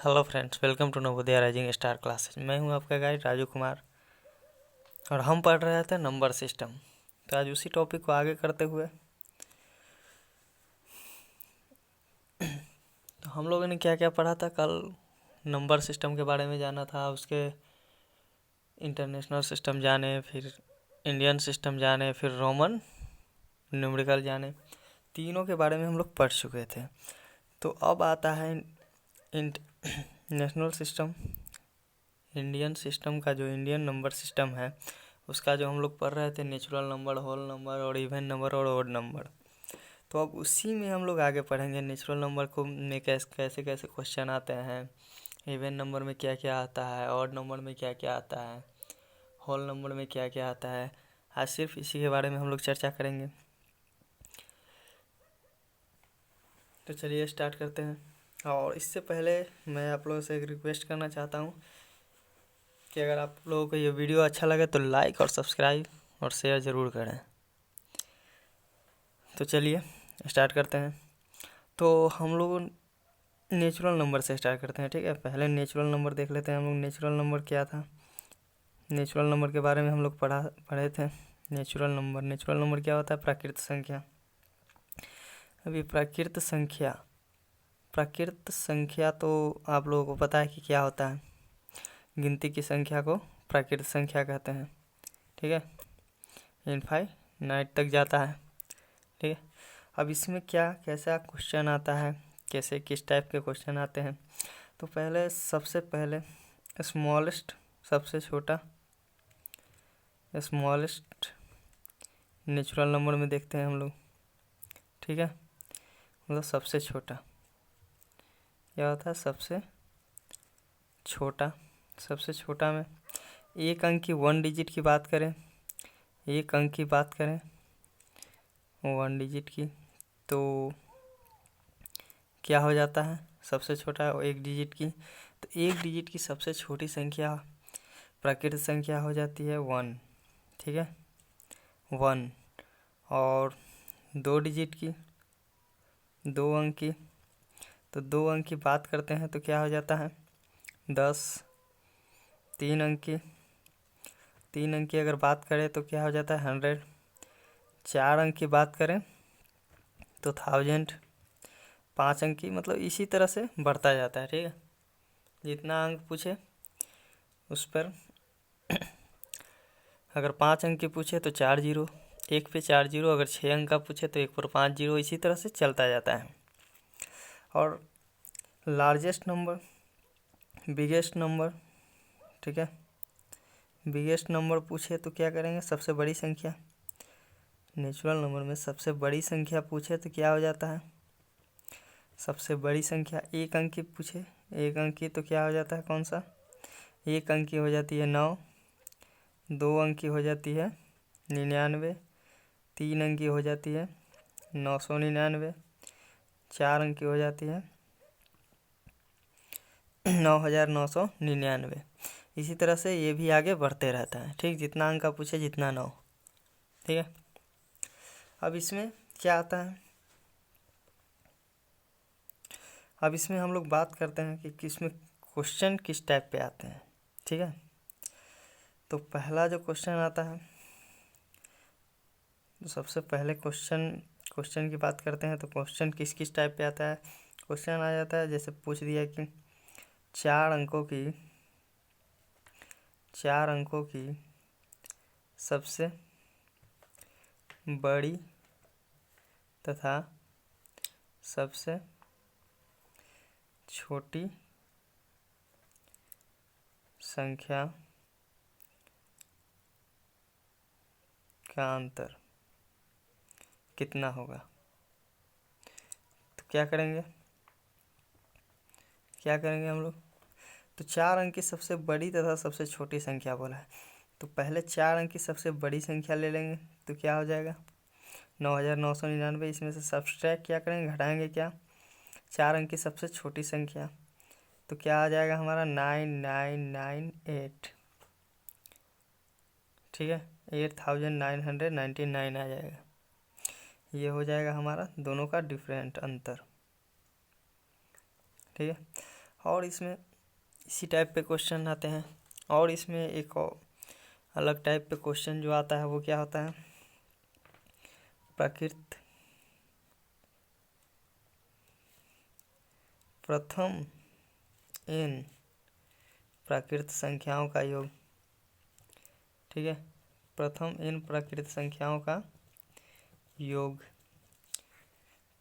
Hello friends, welcome to Navodaya rising star classes. मैं हूं आपका गाइड राजू कुमार और हम पढ़ रहे थे नंबर सिस्टम। तो आज उसी टॉपिक को आगे करते हुए तो हम लोगों ने क्या क्या पढ़ा था कल। नंबर सिस्टम के बारे में जाना था, उसके इंटरनेशनल सिस्टम जाने, फिर इंडियन सिस्टम जाने, फिर रोमन न्यूमेरिकल जाने। तीनों के बारे में हम लोग पढ़ चुके थे। तो अब आता है इंटरनेशनल सिस्टम। इंडियन सिस्टम का जो इंडियन नंबर सिस्टम है उसका जो हम लोग पढ़ रहे थे नेचुरल नंबर, होल नंबर और इवन नंबर और ओड नंबर। तो अब उसी में हम लोग आगे पढ़ेंगे नेचुरल नंबर को में कैसे कैसे क्वेश्चन आते हैं, इवन नंबर में क्या क्या आता है, ऑड नंबर में क्या क्या आता है, होल नंबर में क्या क्या आता है। आज सिर्फ इसी के बारे में हम लोग चर्चा करेंगे। तो चलिए स्टार्ट करते हैं। और इससे पहले मैं आप लोगों से एक रिक्वेस्ट करना चाहता हूँ कि अगर आप लोगों को ये वीडियो अच्छा लगे तो लाइक और सब्सक्राइब और शेयर ज़रूर करें। तो चलिए स्टार्ट करते हैं। तो हम लोग नेचुरल नंबर से स्टार्ट करते हैं, ठीक है। पहले नेचुरल नंबर देख लेते हैं हम लोग। नेचुरल नंबर क्या था, नेचुरल नंबर के बारे में हम लोग पढ़े थे। नेचुरल नंबर क्या होता है? प्राकृत संख्या। अभी प्राकृत संख्या तो आप लोगों को पता है कि क्या होता है। गिनती की संख्या को प्राकृत संख्या कहते हैं, ठीक है। इनफाइनाइट तक जाता है, ठीक है। अब इसमें क्या कैसा क्वेश्चन आता है, कैसे किस टाइप के क्वेश्चन आते हैं। तो सबसे पहले स्मॉलेस्ट, सबसे छोटा स्मॉलेस्ट नेचुरल नंबर में देखते हैं हम लोग, ठीक है। मतलब सबसे छोटा क्या होता है? सबसे छोटा में एक अंक की 1 डिजिट की बात करें, एक अंक की बात करें 1 डिजिट की, तो क्या हो जाता है? सबसे छोटा 1 डिजिट की, तो 1 डिजिट की सबसे छोटी संख्या प्राकृतिक संख्या हो जाती है 1, ठीक है, 1। और 2 डिजिट की, 2 अंक की, तो 2 अंक की बात करते हैं तो क्या हो जाता है? 10। 3 अंक की अगर बात करें तो क्या हो जाता है? 100। 4 अंक की बात करें तो 1000। 5 अंक की, मतलब इसी तरह से बढ़ता जाता है, ठीक है। जितना अंक पूछे उस पर अगर 5 अंक की पूछे तो 4 जीरो, 1 पे 4 जीरो। अगर 6 अंक का पूछे तो 1 पर 5 जीरो। इसी तरह से चलता जाता है। और लार्जेस्ट नंबर, बिगेस्ट नंबर, ठीक है। बिगेस्ट नंबर पूछे तो क्या करेंगे? सबसे बड़ी संख्या। नेचुरल नंबर में सबसे बड़ी संख्या पूछे तो क्या हो जाता है? सबसे बड़ी संख्या 1 अंक की पूछे, 1 अंक की, तो क्या हो जाता है? कौन सा? 1 अंक की हो जाती है 9। 2 अंक की हो जाती है 99। 3 अंक की हो जाती है 999। 4 अंक की हो जाती है 9999। इसी तरह से ये भी आगे बढ़ते रहता है, ठीक। जितना अंक का पूछे, जितना 9, ठीक है। अब इसमें क्या आता है? अब इसमें हम लोग बात करते हैं कि किसमें क्वेश्चन किस टाइप पे आते हैं, ठीक है। तो पहला जो क्वेश्चन आता है, तो सबसे पहले क्वेश्चन की बात करते हैं। तो क्वेश्चन किस किस टाइप पे आता है? क्वेश्चन आ जाता है जैसे पूछ दिया कि 4 अंकों की सबसे बड़ी तथा सबसे छोटी संख्या का अंतर कितना होगा? तो क्या करेंगे हम लोग? तो 4 अंक की सबसे बड़ी तथा सबसे छोटी संख्या बोला है, तो पहले 4 अंक की सबसे बड़ी संख्या ले लेंगे। तो क्या हो जाएगा? 9999। इसमें से सब्सट्रैक्ट क्या करेंगे? घटाएंगे क्या? 4 अंक की सबसे छोटी संख्या, तो क्या आ जाएगा हमारा? 9998, ठीक है। 8999 आ जाएगा। ये हो जाएगा हमारा दोनों का डिफरेंट अंतर, ठीक है। और इसमें इसी टाइप पे क्वेश्चन आते हैं। और इसमें एक और अलग टाइप पे क्वेश्चन जो आता है वो क्या होता है, प्रथम n प्राकृत संख्याओं का योग। ठीक है, प्रथम n प्राकृत संख्याओं का योग।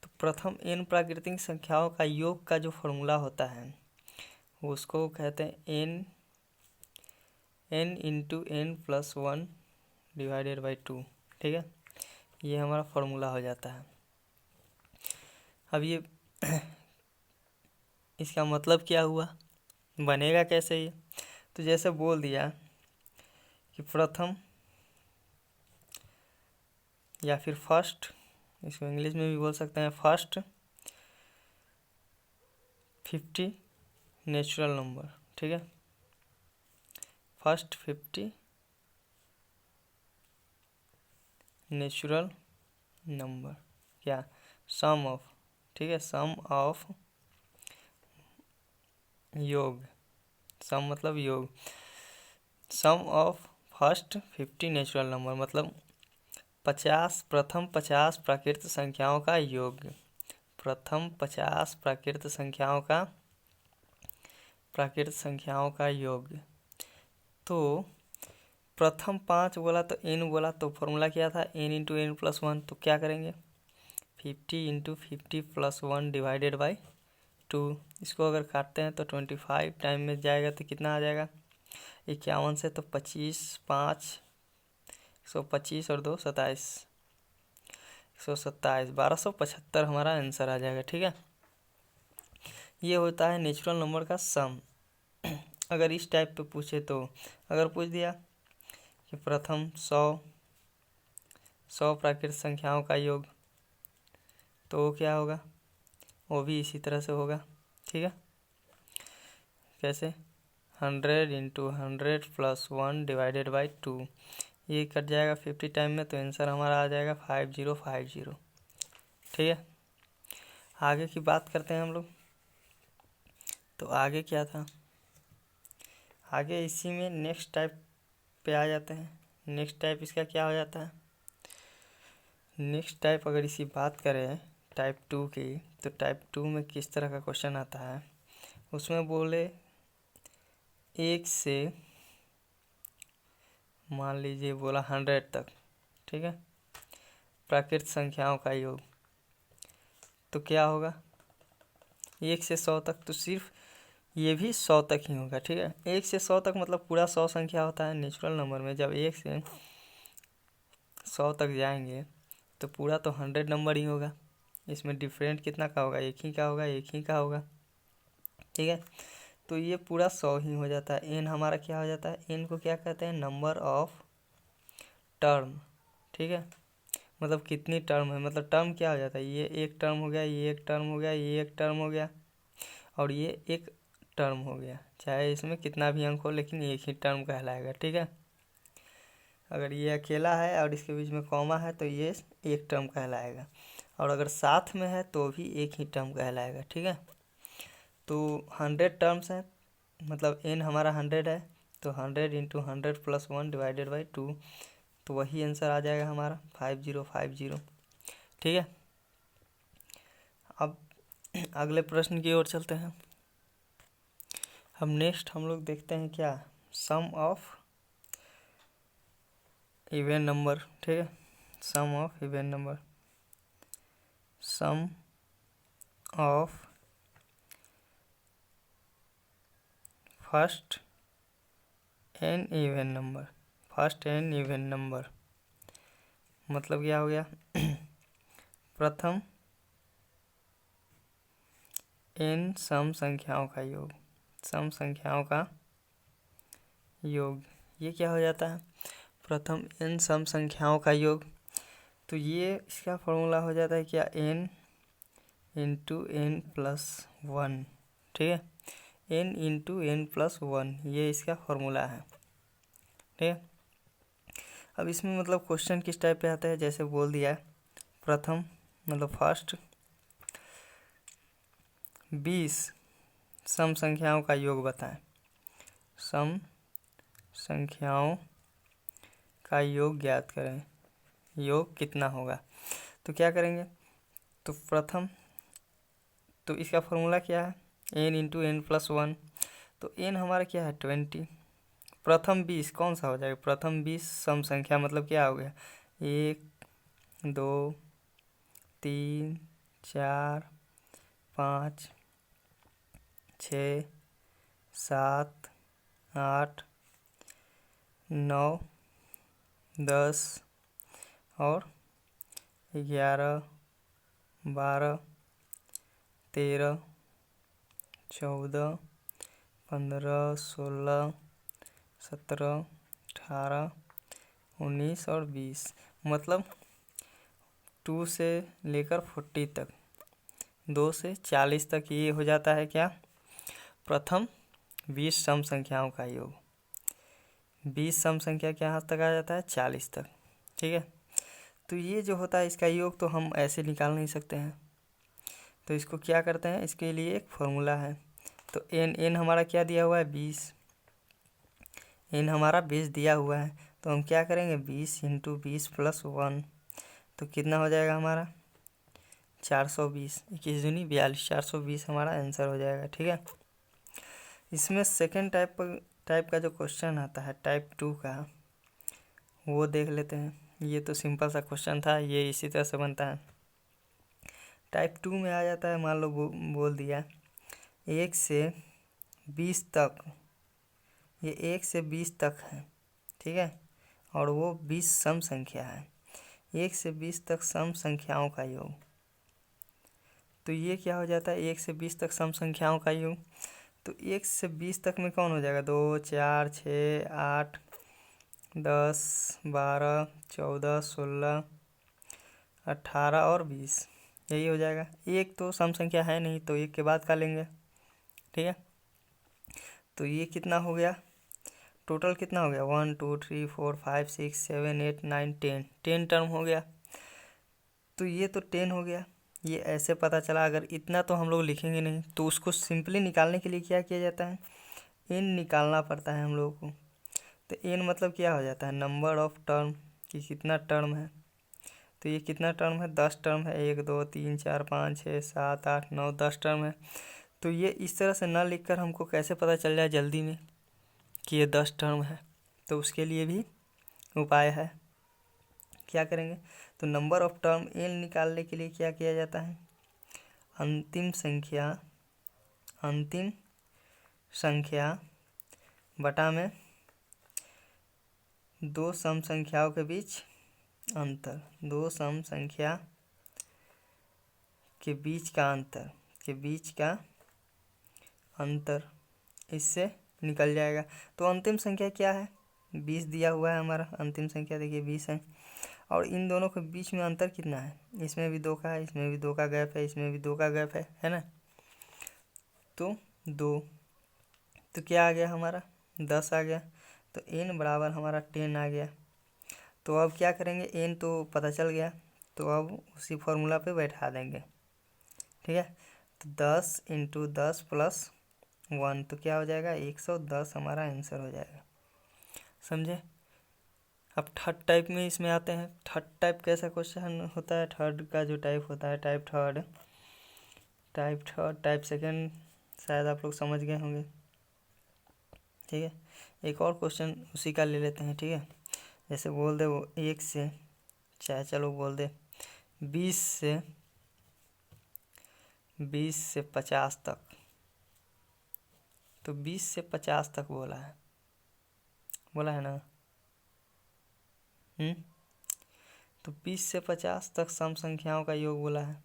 तो प्रथम n प्राकृतिक संख्याओं का योग का जो फॉर्मूला होता है उसको कहते हैं n into n plus 1 divided by 2। ठीक है, ये हमारा फॉर्मूला हो जाता है। अब ये इसका मतलब क्या हुआ, बनेगा कैसे ये, तो जैसे बोल दिया कि प्रथम या फिर फर्स्ट, इसको इंग्लिश में भी बोल सकते हैं, फर्स्ट 50 नेचुरल नंबर। ठीक है, फर्स्ट 50 नेचुरल नंबर क्या, सम ऑफ। ठीक है, सम ऑफ योग, सम मतलब योग, सम ऑफ फर्स्ट 50 नेचुरल नंबर मतलब 50 प्रथम 50 प्राकृत संख्याओं का योग, प्रथम 50 प्राकृत संख्याओं का योग। तो प्रथम 5 बोला तो n बोला, तो फॉर्मूला क्या था, n इंटू n प्लस 1। तो क्या करेंगे, 50 इंटू 50 प्लस 1 डिवाइडेड बाई 2। इसको अगर काटते हैं तो 25 टाइम में जाएगा तो कितना आ जाएगा, 51 से तो 25 5 125 और 2 27 127 1275 हमारा आंसर आ जाएगा। ठीक है, ये होता है नेचुरल नंबर का सम। अगर इस टाइप पे पूछे तो, अगर पूछ दिया कि प्रथम 100 प्राकृत संख्याओं का योग, तो वो क्या होगा, वो भी इसी तरह से होगा। ठीक है, कैसे, 100 इंटू 100 प्लस 1 डिवाइडेड बाई 2, ये कट जाएगा 50 टाइम में, तो आंसर हमारा आ जाएगा 5050। ठीक है, आगे की बात करते हैं हम लोग। तो आगे क्या था, आगे इसी में नेक्स्ट टाइप पे आ जाते हैं। नेक्स्ट टाइप इसका क्या हो जाता है, नेक्स्ट टाइप अगर इसी बात करें टाइप 2 की, तो टाइप 2 में किस तरह का क्वेश्चन आता है, उसमें बोले 1 से मान लीजिए बोला 100 तक। ठीक है, प्राकृत संख्याओं का योग, तो क्या होगा, 1 से 100 तक, तो सिर्फ ये भी 100 तक ही होगा। ठीक है, 1 से 100 तक मतलब पूरा 100 संख्या होता है नेचुरल नंबर में। जब 1 से 100 तक जाएंगे तो पूरा तो 100 नंबर ही होगा, इसमें डिफरेंट कितना का होगा, एक ही का होगा, एक ही का होगा। ठीक है, तो ये पूरा 100 ही हो जाता है। एन हमारा क्या हो जाता है, एन को क्या कहते हैं, नंबर ऑफ टर्म। ठीक है, मतलब कितनी टर्म है, मतलब टर्म क्या हो जाता है, ये एक टर्म हो गया, ये एक टर्म हो गया, ये एक टर्म हो गया, और ये एक टर्म हो गया। चाहे इसमें कितना भी अंक हो, लेकिन एक ही टर्म कहलाएगा। ठीक है, अगर ये अकेला है और इसके बीच में कॉमा है तो ये एक टर्म कहलाएगा, और अगर साथ में है तो भी एक ही टर्म कहलाएगा। ठीक है, तो 100 टर्म्स हैं, मतलब n हमारा 100 है, तो 100 इंटू 100 प्लस 1 डिवाइडेड बाई 2, तो वही आंसर आ जाएगा हमारा 5050। ठीक है, अब अगले प्रश्न की ओर चलते हैं। हम नेक्स्ट हम लोग देखते हैं क्या, सम ऑफ इवन नंबर। ठीक है, sum of even number, sum of first N even number, first N even number मतलब क्या हो गया, प्रथम एन सम संख्याओं का योग, सम संख्याओं का योग, ये क्या हो जाता है, प्रथम एन सम संख्याओं का योग। तो ये इसका फॉर्मूला हो जाता है क्या, एन इंटू एन प्लस 1। ठीक है, एन इंटू एन प्लस 1, ये इसका फॉर्मूला है। ठीक है, अब इसमें मतलब क्वेश्चन किस टाइप पे आता है, जैसे बोल दिया है प्रथम मतलब फर्स्ट 20 सम संख्याओं का योग बताएं। सम संख्याओं का योग ज्ञात करें। योग कितना होगा? तो क्या करेंगे? तो प्रथम तो इसका फॉर्मूला क्या है? n into n plus 1। तो n हमारा क्या है? 20। प्रथम 20 कौन सा हो जाएगा? प्रथम 20 सम संख्या मतलब क्या हो गया? 1 2 3 4 5 6 7 8 9 10 और 11 12 13 14 15 16 17 18 19 और 20। मतलब 2 से लेकर 40 तक, 2 से 40 तक ये हो जाता है क्या? प्रथम 20 सम संख्याओं का योग। 20 सम संख्या क्या यहाँ तक आ जाता है? 40 तक। ठीक है। तो ये जो होता है इसका योग तो हम ऐसे निकाल नहीं सकते हैं, तो इसको क्या करते हैं? इसके लिए एक फॉर्मूला है। तो n हमारा क्या दिया हुआ है? 20। n हमारा 20 दिया हुआ है, तो हम क्या करेंगे? 20 इंटू 20 प्लस 1, तो कितना हो जाएगा हमारा? 420। 21 दूनी 42, 420 हमारा आंसर हो जाएगा। ठीक है। इसमें सेकेंड टाइप का जो क्वेश्चन आता है टाइप 2 का, वो देख लेते हैं। ये तो सिंपल सा क्वेश्चन था, ये इसी तरह से बनता है। टाइप 2 में आ जाता है, मान लो बोल दिया 1 से 20 तक, ये 1 से 20 तक है। ठीक है। और वो 20 सम संख्या है। 1 से 20 तक सम संख्याओं का योग। तो ये क्या हो जाता है? 1 से 20 तक सम संख्याओं का योग। तो 1 से 20 तक में कौन हो जाएगा? 2 4 6 8 10 12 14 16 18 और 20, यही हो जाएगा। एक तो सम संख्या है नहीं, तो एक के बाद का लेंगे। ठीक है। तो ये कितना हो गया? टोटल कितना हो गया? 1 2 3 4 5 6 7 8 9 10 टर्म हो गया। तो ये तो 10 हो गया। ये ऐसे पता चला। अगर इतना तो हम लोग लिखेंगे नहीं, तो उसको सिंपली निकालने के लिए क्या किया जाता है? n निकालना पड़ता है हम लोगों को। तो n मतलब क्या हो जाता है? नंबर ऑफ टर्म, कि कितना टर्म है। तो ये कितना टर्म है? 10 टर्म है। 1 2 3 4 5 6 7 8 9 10 टर्म है। तो ये इस तरह से ना लिखकर हमको कैसे पता चल जाए जल्दी में कि ये 10 टर्म है? तो उसके लिए भी उपाय है। क्या करेंगे? तो नंबर ऑफ टर्म n निकालने के लिए क्या किया जाता है? अंतिम संख्या बटा में दो सम संख्याओं के बीच अंतर, दो सम संख्या के बीच का अंतर, इससे निकल जाएगा। तो अंतिम संख्या क्या है? 20 दिया हुआ है हमारा। अंतिम संख्या देखिए 20 है। और इन दोनों के बीच में अंतर कितना है? इसमें भी 2 का है, इसमें भी 2 का गैप है, इसमें भी 2 का गैप है ना? तो 2, तो क्या आ गया हमारा? 10 आ गया। तो n बराबर हमारा 10 आ गया। तो अब क्या करेंगे? n तो पता चल गया, तो अब उसी फॉर्मूला पे बैठा देंगे। ठीक है। तो 10 इंटू 10 प्लस 1, तो क्या हो जाएगा? 110 हमारा आंसर हो जाएगा। समझे? अब थर्ड टाइप में इसमें आते हैं। थर्ड टाइप कैसा क्वेश्चन होता है? थर्ड का जो टाइप होता है, टाइप थर्ड, टाइप सेकंड शायद आप लोग समझ गए होंगे। ठीक है। एक और क्वेश्चन उसी का ले लेते हैं। ठीक है। जैसे बोल दे वो 1 से, चाहे चलो बोल दे 20 से 50 तक। तो 20 से 50 तक बोला है ना? तो 20 से 50 तक सम संख्याओं का योग बोला है।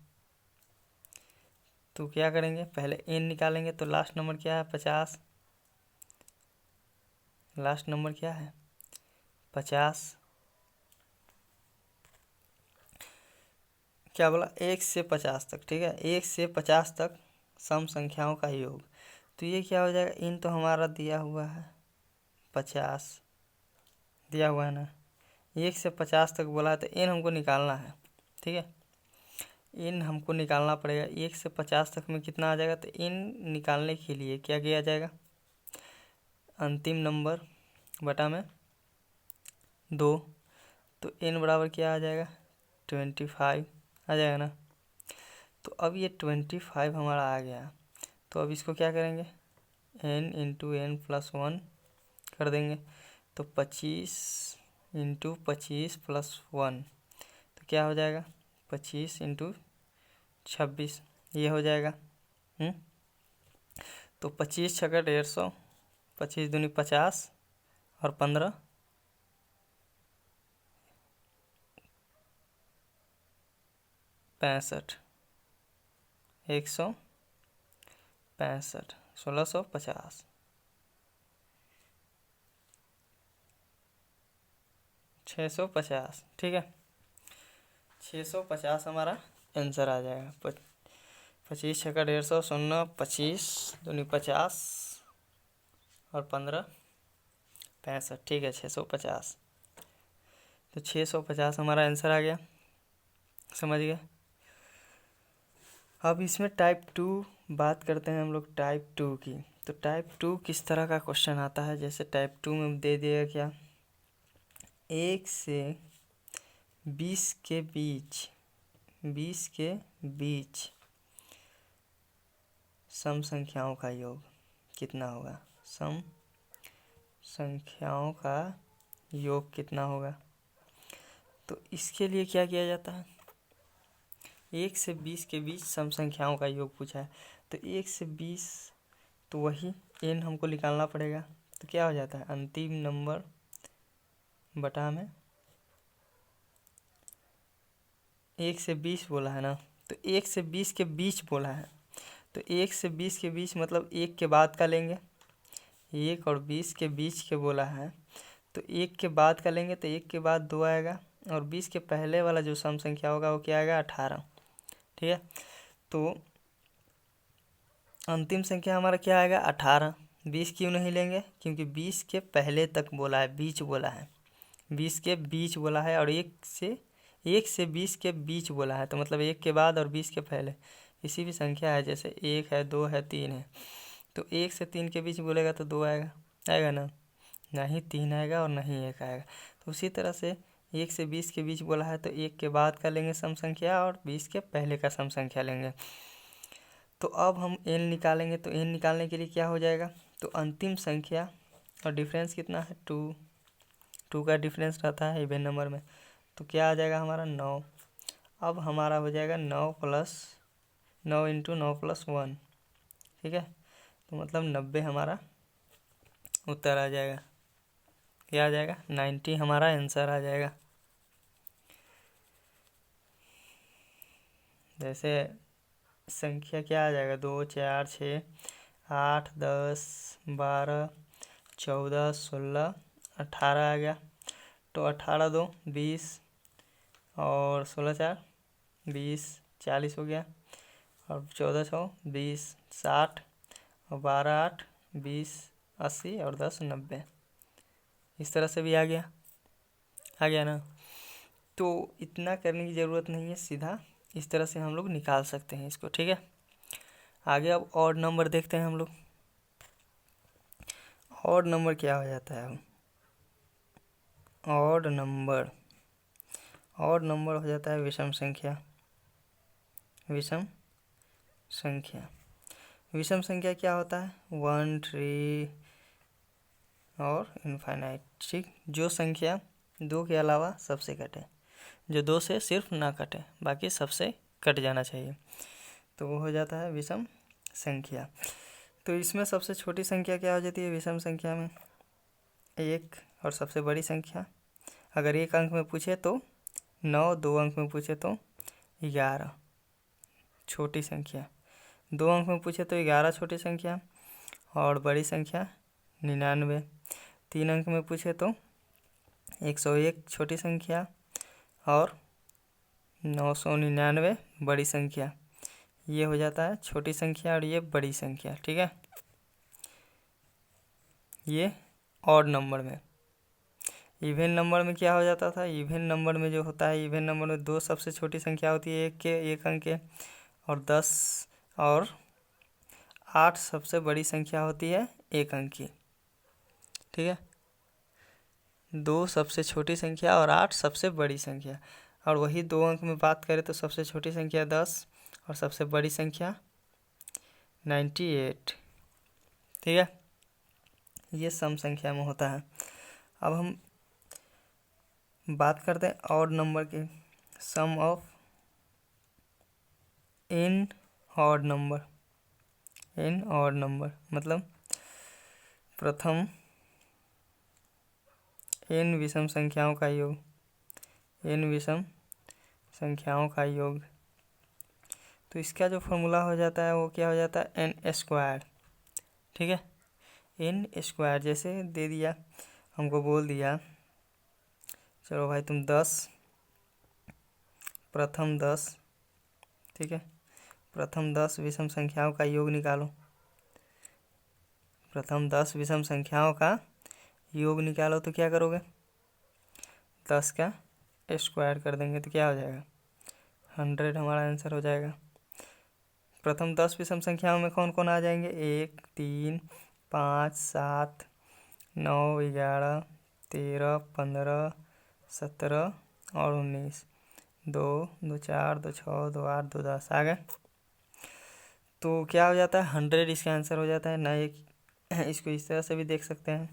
तो क्या करेंगे? पहले n निकालेंगे। तो लास्ट नंबर क्या है? 50। लास्ट नंबर क्या है? 50। क्या बोला? 1 से 50 तक। ठीक है। 1 से 50 तक सम संख्याओं का योग। तो ये क्या हो जाएगा? n तो हमारा दिया हुआ है 50, दिया हुआ है ना? 1 से 50 तक बोला है, तो n हमको निकालना है। ठीक है। इन हमको निकालना पड़ेगा। 1 से 50 तक में कितना आ जाएगा, तो इन निकालने के लिए क्या किया जाएगा, अंतिम नंबर बटा में 2, तो n बराबर क्या आ जाएगा, 25 आ जाएगा ना। तो अब ये 25 हमारा आ गया, तो अब इसको क्या करेंगे, n इंटू n प्लस 1 कर देंगे, तो 25 इंटू 25 प्लस 1, तो क्या हो जाएगा, 25 इंटू 26, ये हो जाएगा। तो 25 छक्का 150, 25 दूनी 50 और 15 65, 165, 1650, 650, ठीक है। 650 हमारा आंसर आ जाएगा। 25 छक्का 150, 0 25 दूनी 50 और 15 65, ठीक है, 650। तो 650 हमारा आंसर आ गया, समझ गए। अब इसमें टाइप 2 बात करते हैं हम लोग टाइप 2 की। तो टाइप 2 किस तरह का क्वेश्चन आता है, जैसे टाइप 2 में दे दिया क्या, 1 से 20 के बीच, 20 के बीच सम संख्याओं का योग कितना होगा, सम संख्याओं का योग कितना होगा। तो इसके लिए क्या किया जाता है, 1 से 20 के बीच सम संख्याओं का योग पूछा है, तो 1 से 20, तो वही n हमको निकालना पड़ेगा। तो क्या हो जाता है, अंतिम नंबर बटा में 1 से 20 बोला है ना, तो 1 से 20 के बीच बोला है, तो 1 से 20 के बीच मतलब 1 के बाद का लेंगे, 1 और 20 के बीच के बोला है, तो 1 के बाद का लेंगे, तो 1 के बाद 2 आएगा, और 20 के पहले वाला जो सम संख्या होगा वो क्या आएगा, 18, ठीक है। तो अंतिम संख्या हमारा क्या आएगा, 18। 20 क्यों नहीं लेंगे, क्योंकि 20 के पहले तक बोला है, बीच बोला है, 20 के बीच बोला है, और 1 से 20 के बीच बोला है, तो मतलब 1 के बाद और 20 के पहले किसी भी संख्या है, जैसे 1 है, 2 है, 3 है, तो 1 से 3 के बीच बोलेगा तो 2 आएगा, आएगा ना, ना ही 3 आएगा और ना ही 1 आएगा। तो उसी तरह से 1 से 20 के बीच बोला है, तो 1 के बाद का लेंगे सम संख्या और 20 के पहले का सम संख्या लेंगे। तो अब हम n निकालेंगे, तो n निकालने के लिए क्या हो जाएगा, तो अंतिम संख्या और डिफरेंस कितना है, 2 का डिफरेंस रहता है इवन नंबर में, तो क्या आ जाएगा हमारा 9। अब हमारा हो जाएगा 9 इंटू 9 प्लस 1, ठीक है, तो मतलब 90 हमारा उत्तर आ जाएगा, क्या आ जाएगा, 90 हमारा आंसर आ जाएगा। जैसे संख्या क्या आ जाएगा, 2 4 6 8 10 12 14 16 18 आ गया, तो 18 2 20 और 16 4 20 40 हो गया, और 14 6 20 60 और 12 8 20 80 और 10 90, इस तरह से भी आ गया ना। तो इतना करने की ज़रूरत नहीं है, सीधा इस तरह से हम लोग निकाल सकते हैं इसको, ठीक है। आगे अब ऑड नंबर देखते हैं हम लोग। ऑड नंबर क्या हो जाता है, ऑड नंबर हो जाता है विषम संख्या। विषम संख्या क्या होता है, 1 3 और इनफाइनाइट, ठीक, जो संख्या 2 के अलावा सबसे कटे, जो 2 से सिर्फ ना कटे, बाकी सबसे कट जाना चाहिए, तो वो हो जाता है विषम संख्या। तो इसमें सबसे छोटी संख्या क्या हो जाती है विषम संख्या में, 1, और सबसे बड़ी संख्या अगर 1 अंक में पूछे तो 9, 2 अंक में पूछे तो 11 छोटी संख्या, 2 अंक में पूछे तो 11 छोटी संख्या, और बड़ी संख्या 99, 3 अंक में पूछे तो 101 छोटी संख्या, और 999 बड़ी संख्या। ये हो जाता है छोटी संख्या और ये बड़ी संख्या, ठीक है, ये ऑड नंबर में। इवन नंबर में क्या हो जाता था, इवन नंबर में जो होता है, इवन नंबर में 2 सबसे छोटी संख्या होती है एक अंक के, और 10 और 8 सबसे बड़ी संख्या होती है एक अंक की। ठीक है, 2 सबसे छोटी संख्या और 8 सबसे बड़ी संख्या। और वही 2 अंक में बात करें तो सबसे छोटी संख्या 10 और सबसे बड़ी संख्या 98। ठीक है, ये सम संख्या में होता है। अब हम बात करते हैं ऑड नंबर की। Sum of N odd number, N odd number मतलब प्रथम n विषम संख्याओं का योग, n विषम संख्याओं का योग। तो इसका जो फॉर्मूला हो जाता है वो क्या हो जाता है, n स्क्वायर। ठीक है, n स्क्वायर जैसे दे दिया, हमको बोल दिया चलो भाई तुम 10 प्रथम 10, ठीक है, प्रथम 10 विषम संख्याओं का योग निकालो। प्रथम 10 विषम संख्याओं का योग निकालो तो क्या करोगे, 10 का स्क्वायर कर देंगे तो क्या हो जाएगा, 100 हमारा आंसर हो जाएगा। प्रथम 10 विषम संख्याओं में कौन कौन आ जाएंगे, 1 3 5 7 9 11 13 15 17 और 19, 2 2 4 2 6 2 8 2 10 आ गए। तो क्या हो जाता है, 100 इसका आंसर हो जाता है ना। एक इसको इस तरह से भी देख सकते हैं,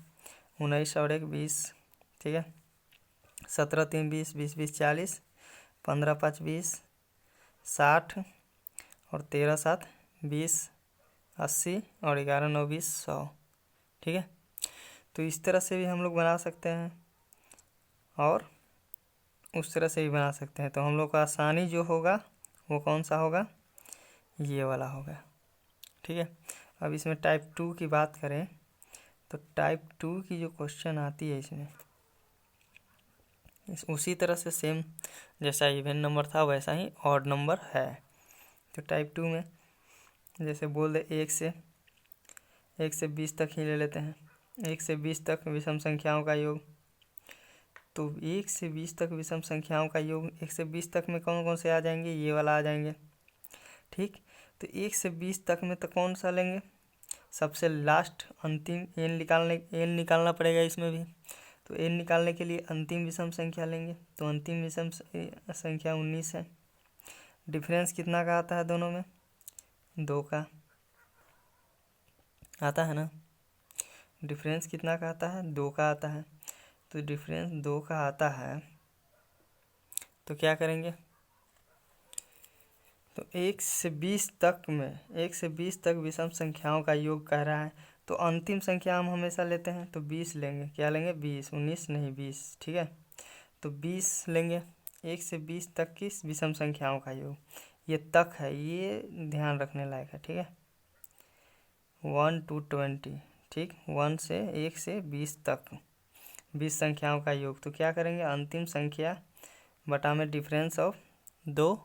19 और 1 20, ठीक है, 17 3 20 20 20 40, 15 5 20 60 और 13 7 20 80 और 11 9 20 100। ठीक है, तो इस तरह से भी हम लोग बना सकते हैं और उस तरह से भी बना सकते हैं। तो हम लोग का आसानी जो होगा वो कौन सा होगा, ये वाला होगा। ठीक है, अब इसमें टाइप 2 की बात करें तो टाइप 2 की जो क्वेश्चन आती है इसमें उसी तरह से सेम जैसा इवन नंबर था वैसा ही ऑड नंबर है। तो टाइप 2 में जैसे बोल दे 1 से 20 तक ही ले लेते हैं, 1 से 20 तक विषम संख्याओं का योग। तो 1 से 20 तक विषम संख्याओं का योग, 1 से 20 तक में कौन कौन से आ जाएंगे, ये वाला आ जाएंगे। ठीक, तो 1 से 20 तक में तो कौन सा लेंगे, सबसे लास्ट अंतिम n निकालना पड़ेगा इसमें भी। तो n निकालने के लिए अंतिम विषम संख्या लेंगे, तो अंतिम विषम संख्या 19 है। डिफरेंस कितना का आता है दोनों में, 2 का आता है ना। डिफरेंस कितना का आता है, 2 का आता है। तो डिफरेंस 2 का आता है तो क्या करेंगे, तो 1 से 20 तक में, 1 से 20 तक विषम संख्याओं का योग कह रहा है तो अंतिम संख्या हम हमेशा लेते हैं तो 20 लेंगे। क्या लेंगे, 20, 19 नहीं 20। ठीक है, तो 20 लेंगे। 1 से 20 तक की विषम संख्याओं का योग, ये तक है, ये ध्यान रखने लायक है। ठीक है, 1 to 20, ठीक, 1 से 20 तक 20 संख्याओं का योग। तो क्या करेंगे, अंतिम संख्या बटा में डिफरेंस ऑफ 2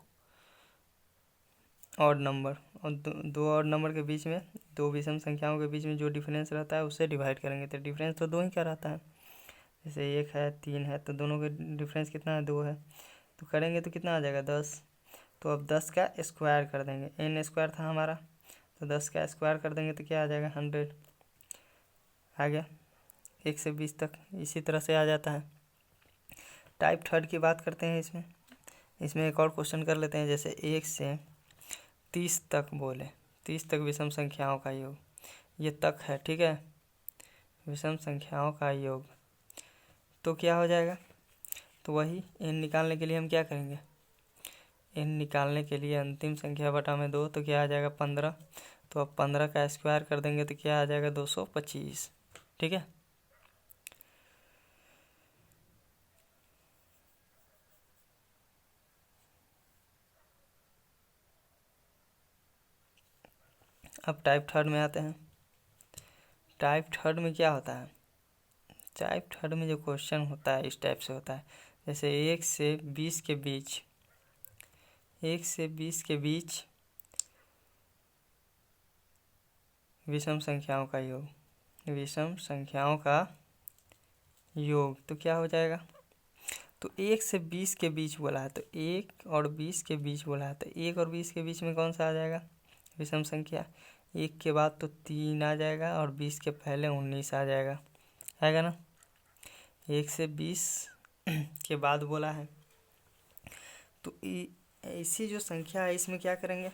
ऑड नंबर, और दो ऑड नंबर के बीच में, 2 विषम संख्याओं के बीच में जो डिफरेंस रहता है उससे डिवाइड करेंगे। तो डिफरेंस तो 2 ही का रहता है, जैसे 1 है 3 है तो दोनों के डिफरेंस कितना है, 2 है। तो करेंगे तो कितना आ जाएगा, 10। तो अब 10 का स्क्वायर कर देंगे, n स्क्वायर था हमारा, तो 10 का स्क्वायर कर देंगे तो क्या आ जाएगा, 100 आ गया। 1 से 20 तक इसी तरह से आ जाता है। टाइप 3 की बात करते हैं इसमें एक और क्वेश्चन कर लेते हैं। जैसे 1 से 30 तक बोले, 30 तक विषम संख्याओं का योग, ये तक है। ठीक है, विषम संख्याओं का योग तो क्या हो जाएगा, तो वही n निकालने के लिए हम क्या करेंगे, n निकालने के लिए अंतिम संख्या बटा में 2, तो क्या आ जाएगा 15। तो अब 15 का स्क्वायर कर देंगे तो क्या आ जाएगा, 225। ठीक है, अब टाइप 3 में आते हैं। टाइप 3 में क्या होता है, टाइप 3 में जो क्वेश्चन होता है इस टाइप से होता है। जैसे 1 से 20 के बीच, 1 से 20 के बीच विषम संख्याओं का योग, विषम संख्याओं का योग, तो क्या हो जाएगा, तो 1 से 20 के बीच बोला है, तो 1 और 20 के बीच बोला है, तो 1 और 20 के बीच में कौन सा आ जाएगा, विषम संख्या। 1 के बाद तो 3 आ जाएगा और 20 के पहले 19 आ जाएगा, आएगा ना। 1 से 20 के बाद बोला है, तो ऐसी जो संख्या है इसमें क्या करेंगे,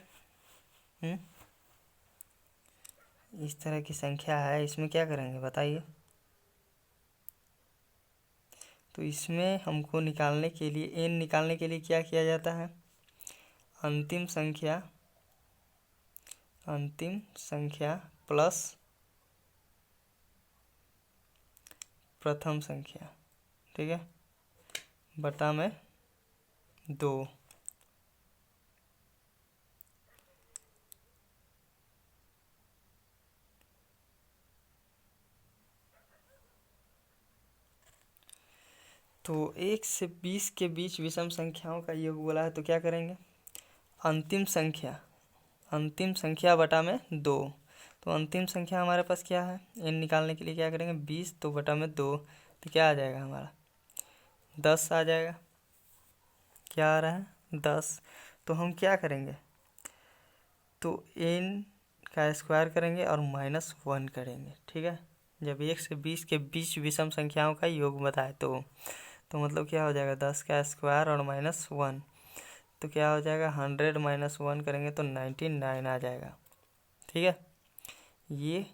इस तरह की संख्या है, इसमें क्या करेंगे बताइए। तो इसमें हमको निकालने के लिए, n निकालने के लिए क्या किया जाता है, अंतिम संख्या प्लस प्रथम संख्या, ठीक है, बटा में 2। तो 1 से 20 के बीच विषम संख्याओं का योग बोला है, तो क्या करेंगे, अंतिम संख्या बटा में 2। तो अंतिम संख्या हमारे पास क्या है, n निकालने के लिए क्या करेंगे, 20 तो बटा में 2, तो क्या आ जाएगा हमारा 10 आ जाएगा। क्या आ रहा है 10। तो हम क्या करेंगे, तो n का स्क्वायर करेंगे और -1 करेंगे, ठीक है। जब 1 से 20 के बीच विषम संख्याओं का योग बताए तो मतलब क्या हो जाएगा, 10 का स्क्वायर और -1, तो क्या हो जाएगा 100 -1 करेंगे तो 99 आ जाएगा, ठीक है। ये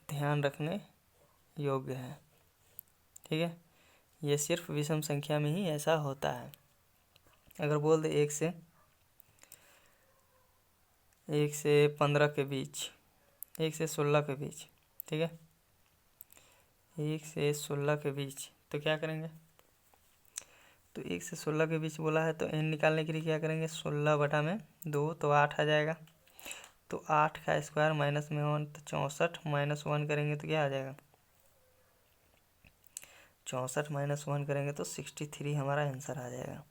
ध्यान रखने योग्य है, ठीक है। ये सिर्फ विषम संख्या में ही ऐसा होता है। अगर बोल दे 1 से 15 के बीच, 1 से 16 के बीच, ठीक है, 1 से 16 के बीच, तो क्या करेंगे, तो 1 से 16 के बीच बोला है, तो n निकालने के लिए क्या करेंगे, 16 बटा में 2, तो 8 आ जाएगा। तो 8 का स्क्वायर माइनस में 1, तो 64 -1 करेंगे तो क्या आ जाएगा, 64 -1 करेंगे तो 63 हमारा आंसर आ जाएगा।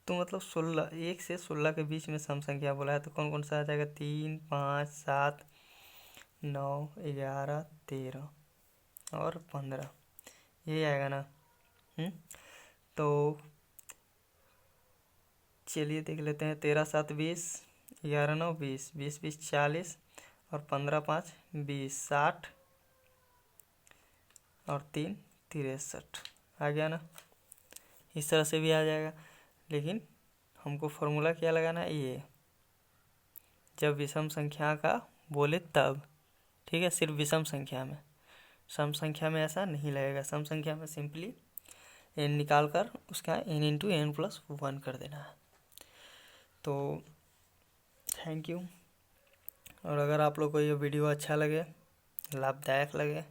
तो मतलब 1 से 16 के बीच में सम संख्या बोला है, तो कौन कौन सा आ जाएगा, 3, 5, 7, 9, 11, 13 और 15, ये आएगा ना। तो चलिए देख लेते हैं, 13 7 20, 11 9 20, 20 20 40 और 15 5 20, 60 और 3 63 आ गया ना। इस तरह से भी आ जाएगा, लेकिन हमको फॉर्मूला क्या लगाना है, ये जब विषम संख्या का बोले तब, ठीक है, सिर्फ विषम संख्या में। सम संख्या में ऐसा नहीं लगेगा, सम संख्या में सिंपली n निकाल कर उसका n इंटू n प्लस 1 कर देना है। तो थैंक यू। और अगर आप लोग को ये वीडियो अच्छा लगे, लाभदायक लगे,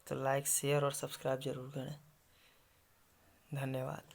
तो लाइक शेयर और सब्सक्राइब जरूर करें। धन्यवाद।